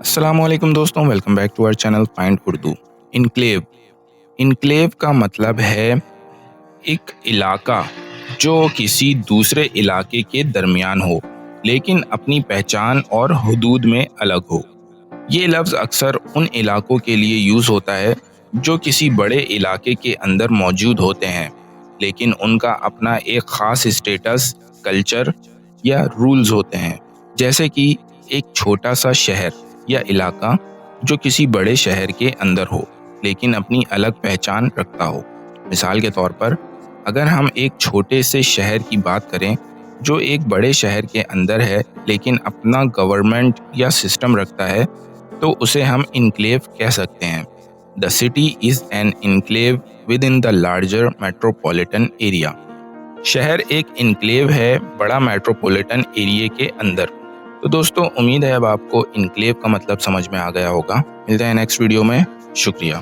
السلام علیکم دوستوں، welcome back to our channel find Urdu. Enclave enclave کا مطلب ہے ایک علاقہ جو کسی دوسرے علاقے کے درمیان ہو لیکن اپنی پہچان اور حدود میں الگ ہو۔ یہ لفظ اکثر ان علاقوں کے لیے یوز ہوتا ہے جو کسی بڑے علاقے کے اندر موجود ہوتے ہیں لیکن ان کا اپنا ایک خاص اسٹیٹس، کلچر یا رولز ہوتے ہیں، جیسے کہ ایک چھوٹا سا شہر یا علاقہ جو کسی بڑے شہر کے اندر ہو لیکن اپنی الگ پہچان رکھتا ہو۔ مثال کے طور پر اگر ہم ایک چھوٹے سے شہر کی بات کریں جو ایک بڑے شہر کے اندر ہے لیکن اپنا گورنمنٹ یا سسٹم رکھتا ہے تو اسے ہم انکلیو کہہ سکتے ہیں۔ The city is an enclave within the larger metropolitan area۔ شہر ایک انکلیو ہے بڑا میٹروپولیٹن ایریے کے اندر۔ تو دوستو، امید ہے اب آپ کو انکلیو کا مطلب سمجھ میں آ گیا ہوگا۔ ملتے ہیں نیکسٹ ویڈیو میں، شکریہ۔